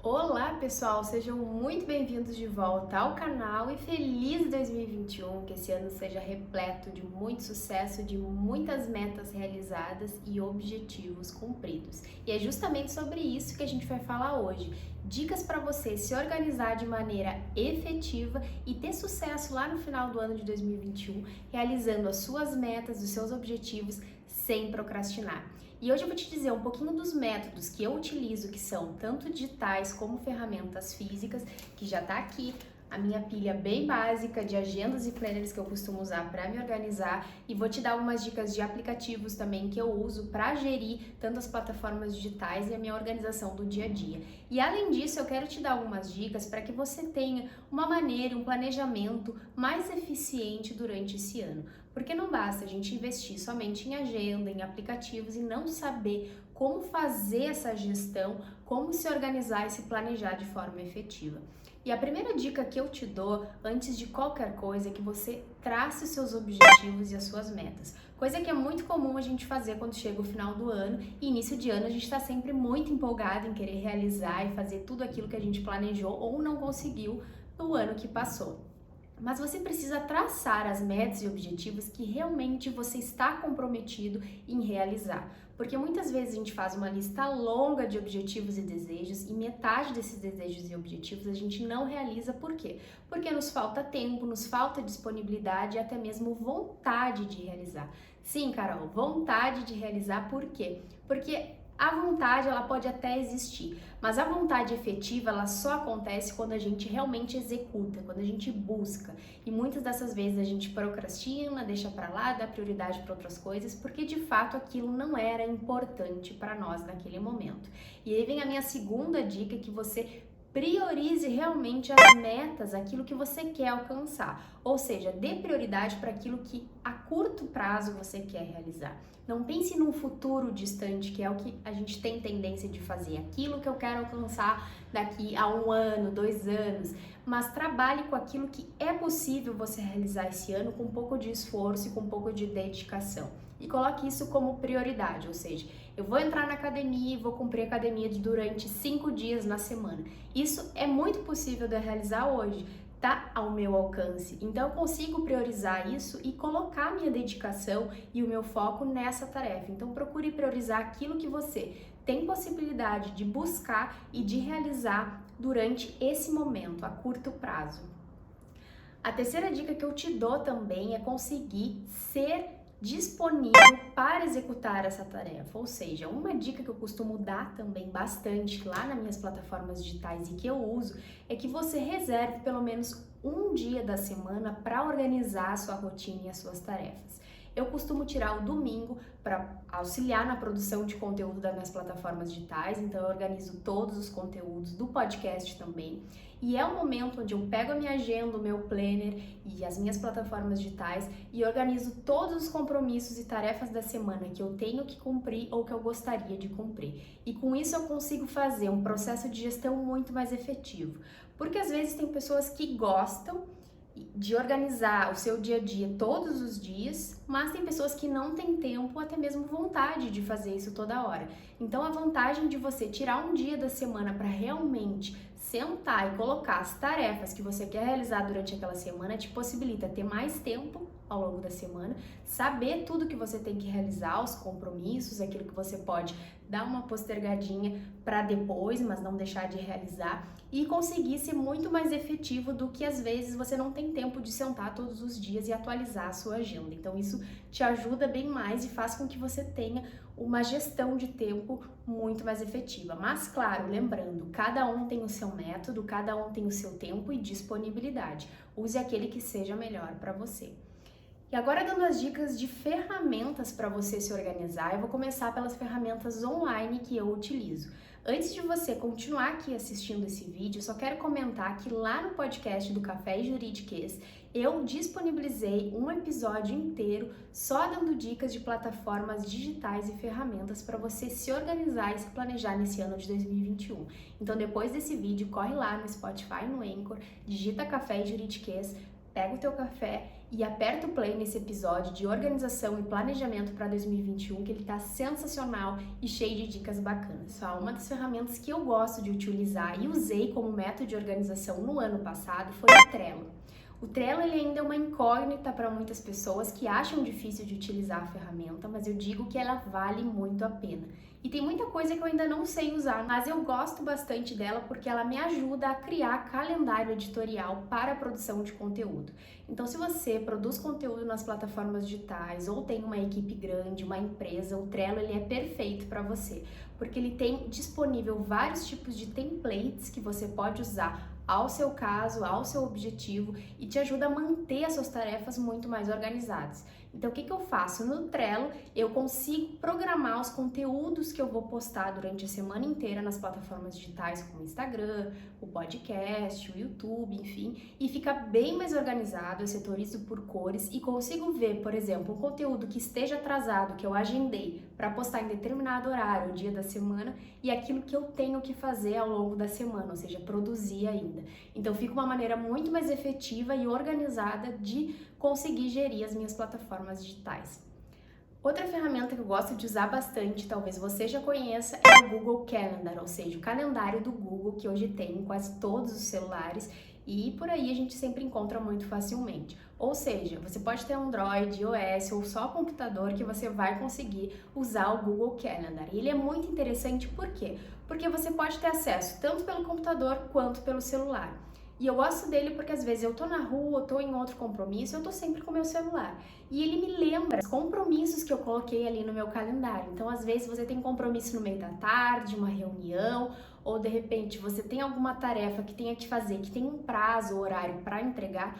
Olá pessoal, sejam muito bem-vindos de volta ao canal e feliz 2021, que esse ano seja repleto de muito sucesso, de muitas metas realizadas e objetivos cumpridos. E é justamente sobre isso que a gente vai falar hoje. Dicas para você se organizar de maneira efetiva e ter sucesso lá no final do ano de 2021, realizando as suas metas, os seus objetivos sem procrastinar. E hoje eu vou te dizer um pouquinho dos métodos que eu utilizo, que são tanto digitais como ferramentas físicas, que já tá aqui a minha pilha bem básica de agendas e planners que eu costumo usar para me organizar, e vou te dar algumas dicas de aplicativos também que eu uso para gerir tanto as plataformas digitais e a minha organização do dia a dia. E além disso, eu quero te dar algumas dicas para que você tenha uma maneira, um planejamento mais eficiente durante esse ano. Porque não basta a gente investir somente em agenda, em aplicativos e não saber como fazer essa gestão, como se organizar e se planejar de forma efetiva. E a primeira dica que eu te dou, antes de qualquer coisa, é que você trace os seus objetivos e as suas metas. Coisa que é muito comum a gente fazer quando chega o final do ano e início de ano a gente está sempre muito empolgado em querer realizar e fazer tudo aquilo que a gente planejou ou não conseguiu no ano que passou. Mas você precisa traçar as metas e objetivos que realmente você está comprometido em realizar. Porque muitas vezes a gente faz uma lista longa de objetivos e desejos e metade desses desejos e objetivos a gente não realiza. Por quê? Porque nos falta tempo, nos falta disponibilidade e até mesmo vontade de realizar. Sim, Carol, vontade de realizar. Por quê? Porque a vontade, ela pode até existir, mas a vontade efetiva, ela só acontece quando a gente realmente executa, quando a gente busca. E muitas dessas vezes a gente procrastina, deixa pra lá, dá prioridade para outras coisas, porque de fato aquilo não era importante para nós naquele momento. E aí vem a minha segunda dica, que você priorize realmente as metas, aquilo que você quer alcançar. Ou seja, dê prioridade para aquilo que a curto prazo você quer realizar. Não pense num futuro distante, que é o que a gente tem tendência de fazer. Aquilo que eu quero alcançar daqui a 1 ano, 2 anos. Mas trabalhe com aquilo que é possível você realizar esse ano com um pouco de esforço e com um pouco de dedicação. E coloque isso como prioridade, ou seja, eu vou entrar na academia e vou cumprir a academia durante 5 dias na semana. Isso é muito possível de eu realizar hoje, tá ao meu alcance. Então eu consigo priorizar isso e colocar minha dedicação e o meu foco nessa tarefa. Então procure priorizar aquilo que você tem possibilidade de buscar e de realizar durante esse momento, a curto prazo. A terceira dica que eu te dou também é conseguir ser disponível para executar essa tarefa. Ou seja, uma dica que eu costumo dar também bastante lá nas minhas plataformas digitais e que eu uso é que você reserve pelo menos um dia da semana para organizar a sua rotina e as suas tarefas. Eu costumo tirar o domingo para auxiliar na produção de conteúdo das minhas plataformas digitais, então eu organizo todos os conteúdos do podcast também. E é o momento onde eu pego a minha agenda, o meu planner e as minhas plataformas digitais e organizo todos os compromissos e tarefas da semana que eu tenho que cumprir ou que eu gostaria de cumprir. E com isso eu consigo fazer um processo de gestão muito mais efetivo. Porque às vezes tem pessoas que gostam de organizar o seu dia a dia todos os dias, mas tem pessoas que não têm tempo, até mesmo vontade de fazer isso toda hora. Então a vantagem de você tirar um dia da semana para realmente sentar e colocar as tarefas que você quer realizar durante aquela semana te possibilita ter mais tempo ao longo da semana, saber tudo que você tem que realizar, os compromissos, aquilo que você pode dar uma postergadinha para depois, mas não deixar de realizar, e conseguir ser muito mais efetivo do que às vezes você não tem tempo de sentar todos os dias e atualizar a sua agenda. Então isso te ajuda bem mais e faz com que você tenha uma gestão de tempo muito mais efetiva. Mas claro, lembrando, cada um tem o seu método, cada um tem o seu tempo e disponibilidade. Use aquele que seja melhor para você. E agora, dando as dicas de ferramentas para você se organizar, eu vou começar pelas ferramentas online que eu utilizo. Antes de você continuar aqui assistindo esse vídeo, só quero comentar que lá no podcast do Café e Juridiquês, eu disponibilizei um episódio inteiro só dando dicas de plataformas digitais e ferramentas para você se organizar e se planejar nesse ano de 2021. Então, depois desse vídeo, corre lá no Spotify, no Anchor, digita Café e Juridiquês, pega o teu café e aperta o play nesse episódio de organização e planejamento para 2021, que ele tá sensacional e cheio de dicas bacanas. Uma das ferramentas que eu gosto de utilizar e usei como método de organização no ano passado foi o Trello. O Trello ele ainda é uma incógnita para muitas pessoas que acham difícil de utilizar a ferramenta, mas eu digo que ela vale muito a pena. E tem muita coisa que eu ainda não sei usar, mas eu gosto bastante dela porque ela me ajuda a criar calendário editorial para a produção de conteúdo. Então, se você produz conteúdo nas plataformas digitais ou tem uma equipe grande, uma empresa, o Trello ele é perfeito para você, porque ele tem disponível vários tipos de templates que você pode usar ao seu caso, ao seu objetivo e te ajuda a manter as suas tarefas muito mais organizadas. Então, o que eu faço? No Trello, eu consigo programar os conteúdos que eu vou postar durante a semana inteira nas plataformas digitais, como o Instagram, o podcast, o YouTube, enfim, e fica bem mais organizado, eu setorizo por cores e consigo ver, por exemplo, um conteúdo que esteja atrasado, que eu agendei para postar em determinado horário, o dia da semana, e aquilo que eu tenho que fazer ao longo da semana, ou seja, produzir ainda. Então, fica uma maneira muito mais efetiva e organizada de conseguir gerir as minhas plataformas digitais. Outra ferramenta que eu gosto de usar bastante, talvez você já conheça, é o Google Calendar, ou seja, o calendário do Google que hoje tem em quase todos os celulares e por aí a gente sempre encontra muito facilmente. Ou seja, você pode ter Android, iOS ou só computador que você vai conseguir usar o Google Calendar. E ele é muito interessante por quê? Porque você pode ter acesso tanto pelo computador quanto pelo celular. E eu gosto dele porque às vezes eu tô na rua, eu tô em outro compromisso, eu tô sempre com o meu celular. E ele me lembra os compromissos que eu coloquei ali no meu calendário. Então, às vezes você tem compromisso no meio da tarde, uma reunião, ou de repente você tem alguma tarefa que tenha que fazer, que tem um prazo, horário para entregar.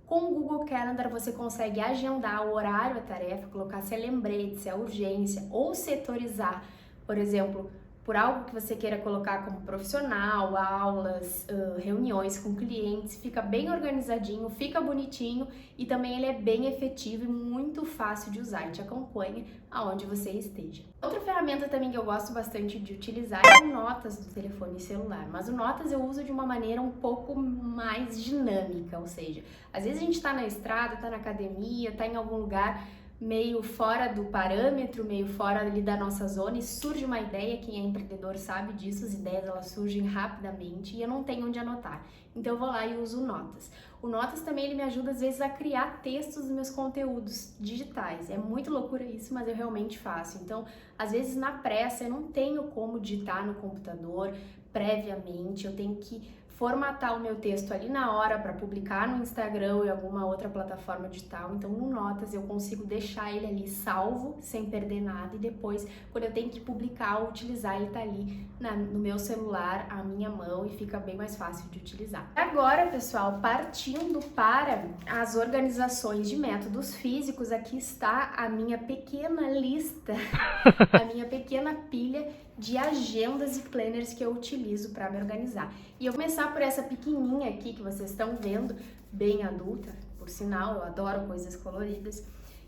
Com o Google Calendar você consegue agendar o horário da tarefa, colocar se é lembrete, se é urgência, ou setorizar, por exemplo, por algo que você queira colocar como profissional, aulas, reuniões com clientes, fica bem organizadinho, fica bonitinho e também ele é bem efetivo e muito fácil de usar e te acompanha aonde você esteja. Outra ferramenta também que eu gosto bastante de utilizar é o Notas do telefone celular, mas o Notas eu uso de uma maneira um pouco mais dinâmica, ou seja, às vezes a gente está na estrada, está na academia, está em algum lugar meio fora do parâmetro, meio fora ali da nossa zona e surge uma ideia, quem é empreendedor sabe disso, as ideias elas surgem rapidamente e eu não tenho onde anotar. Então eu vou lá e uso o Notas. O Notas também ele me ajuda às vezes a criar textos dos meus conteúdos digitais. É muito loucura isso, mas eu realmente faço. Então, às vezes na pressa eu não tenho como digitar no computador previamente, eu tenho que formatar o meu texto ali na hora para publicar no Instagram ou em alguma outra plataforma digital. Então, no Notas eu consigo deixar ele ali salvo, sem perder nada, e depois, quando eu tenho que publicar ou utilizar, ele tá ali no meu celular, à minha mão, e fica bem mais fácil de utilizar. Agora, pessoal, partindo para as organizações de métodos físicos, aqui está a minha pequena lista, a minha pequena pilha de agendas e planners que eu utilizo para me organizar. E eu vou começar por essa pequenininha aqui que vocês estão vendo, bem adulta, por sinal, eu adoro coisas coloridas,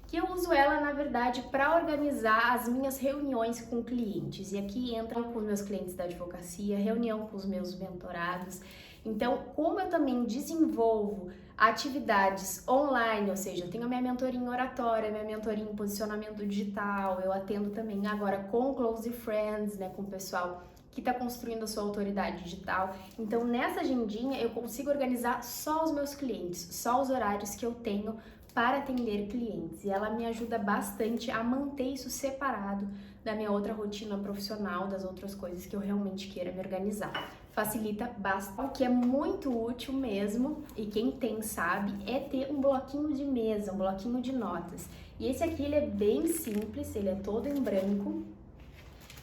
que eu uso ela, na verdade, para organizar as minas reuniões com clientes. E aqui entram com os meus clientes da advocacia, reunião com os meus mentorados. Então, como eu também desenvolvo atividades online, ou seja, eu tenho a minha mentoria em oratória, minha mentoria em posicionamento digital, eu atendo também agora com Close Friends, né, com o pessoal que está construindo a sua autoridade digital. Então, nessa agendinha, eu consigo organizar só os meus clientes, só os horários que eu tenho para atender clientes. E ela me ajuda bastante a manter isso separado da minha outra rotina profissional, das outras coisas que eu realmente queira me organizar. Facilita bastante. O que é muito útil mesmo, e quem tem sabe, é ter um bloquinho de mesa, um bloquinho de notas. E esse aqui ele é bem simples, ele é todo em branco.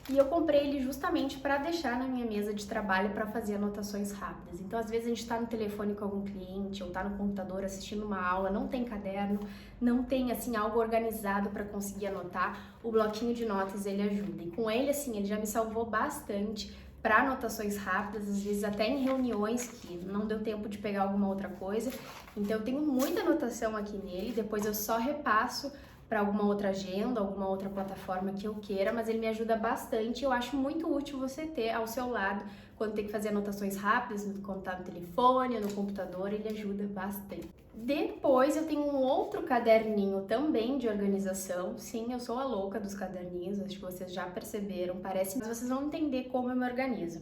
E eu comprei ele justamente para deixar na minha mesa de trabalho para fazer anotações rápidas. Então, às vezes a gente está no telefone com algum cliente ou está no computador assistindo uma aula, não tem caderno, não tem assim algo organizado para conseguir anotar. O bloquinho de notas ele ajuda. E com ele assim, ele já me salvou bastante para anotações rápidas, às vezes até em reuniões que não deu tempo de pegar alguma outra coisa. Então, eu tenho muita anotação aqui nele. Depois eu só repasso para alguma outra agenda, alguma outra plataforma que eu queira, mas ele me ajuda bastante. Eu acho muito útil você ter ao seu lado quando tem que fazer anotações rápidas, quando tá no telefone, no computador, ele ajuda bastante. Depois eu tenho um outro caderninho também de organização. Sim, eu sou a louca dos caderninhos, acho que vocês já perceberam, parece, mas vocês vão entender como eu me organizo.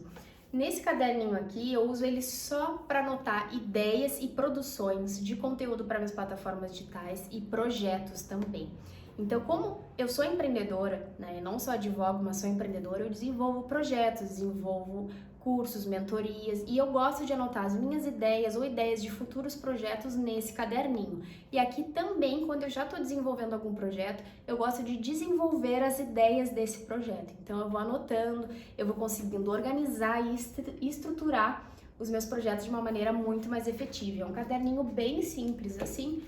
Nesse caderninho aqui, eu uso ele só para anotar ideias e produções de conteúdo para minhas plataformas digitais e projetos também. Então, como eu sou empreendedora, né, eu não só advogo, mas sou empreendedora, eu desenvolvo projetos, desenvolvo cursos, mentorias, e eu gosto de anotar as minhas ideias ou ideias de futuros projetos nesse caderninho. E aqui também, quando eu já estou desenvolvendo algum projeto, eu gosto de desenvolver as ideias desse projeto. Então eu vou anotando, eu vou conseguindo organizar e estruturar os meus projetos de uma maneira muito mais efetiva. É um caderninho bem simples assim,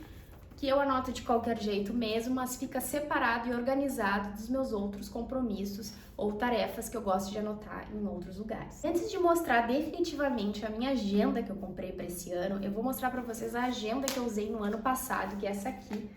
que eu anoto de qualquer jeito mesmo, mas fica separado e organizado dos meus outros compromissos ou tarefas que eu gosto de anotar em outros lugares. Antes de mostrar definitivamente a minha agenda que eu comprei para esse ano, eu vou mostrar para vocês a agenda que eu usei no ano passado, que é essa aqui,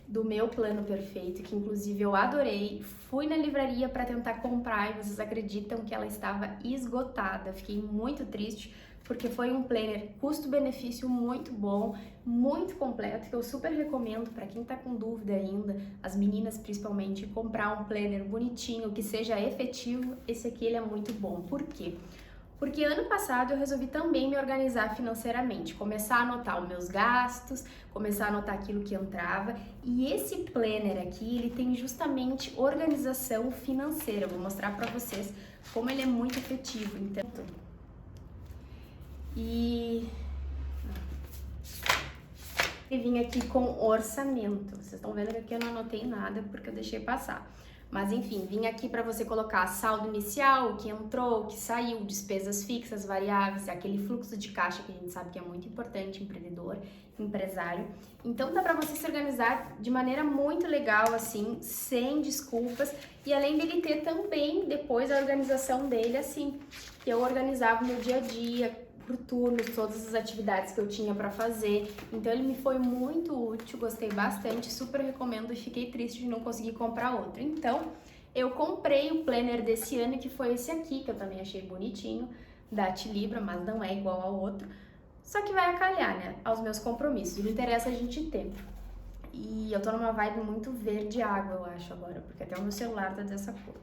do meu plano perfeito, que inclusive eu adorei. Fui na livraria para tentar comprar e vocês acreditam que ela estava esgotada. Fiquei muito triste, porque foi um planner custo-benefício muito bom, muito completo, que eu super recomendo para quem tá com dúvida ainda, as meninas principalmente, comprar um planner bonitinho, que seja efetivo. Esse aqui ele é muito bom. Por quê? Porque ano passado eu resolvi também me organizar financeiramente, começar a anotar os meus gastos, começar a anotar aquilo que entrava, e esse planner aqui, ele tem justamente organização financeira. Eu vou mostrar para vocês como ele é muito efetivo. Então, e vim aqui com orçamento. Vocês estão vendo que aqui eu não anotei nada porque eu deixei passar. Mas enfim, vim aqui para você colocar saldo inicial, o que entrou, o que saiu, despesas fixas, variáveis, aquele fluxo de caixa que a gente sabe que é muito importante, empreendedor, empresário. Então dá para você se organizar de maneira muito legal, assim, sem desculpas. E além dele ter também depois a organização dele, assim, que eu organizava o meu dia a dia, por turnos, todas as atividades que eu tinha para fazer. Então ele me foi muito útil, gostei bastante, super recomendo e fiquei triste de não conseguir comprar outro. Então eu comprei o planner desse ano, que foi esse aqui, que eu também achei bonitinho, da Tilibra, mas não é igual ao outro. Só que vai acalhar, né, aos meus compromissos. Não interessa a gente ter. E eu tô numa vibe muito verde água, eu acho, agora, porque até o meu celular tá dessa cor.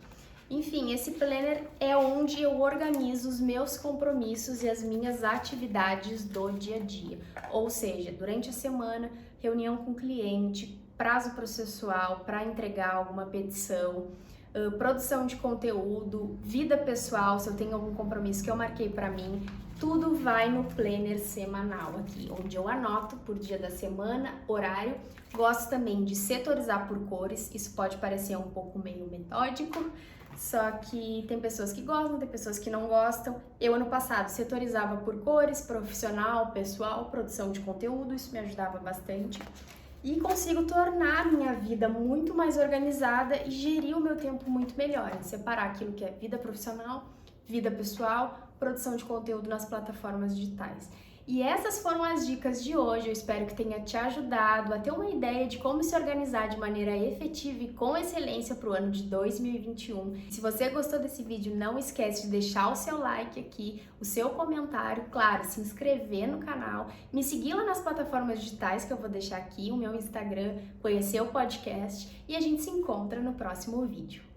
Enfim, esse planner é onde eu organizo os meus compromissos e as minhas atividades do dia a dia. Ou seja, durante a semana, reunião com o cliente, prazo processual para entregar alguma petição, produção de conteúdo, vida pessoal, se eu tenho algum compromisso que eu marquei para mim, tudo vai no planner semanal aqui, onde eu anoto por dia da semana, horário. Gosto também de setorizar por cores, isso pode parecer um pouco meio metódico, só que tem pessoas que gostam, tem pessoas que não gostam. Eu, ano passado, setorizava por cores, profissional, pessoal, produção de conteúdo, isso me ajudava bastante. E consigo tornar a minha vida muito mais organizada e gerir o meu tempo muito melhor, em separar aquilo que é vida profissional, vida pessoal, produção de conteúdo nas plataformas digitais. E essas foram as dicas de hoje, eu espero que tenha te ajudado a ter uma ideia de como se organizar de maneira efetiva e com excelência para o ano de 2021. Se você gostou desse vídeo, não esquece de deixar o seu like aqui, o seu comentário, claro, se inscrever no canal, me seguir lá nas plataformas digitais que eu vou deixar aqui, o meu Instagram, conhecer o podcast, e a gente se encontra no próximo vídeo.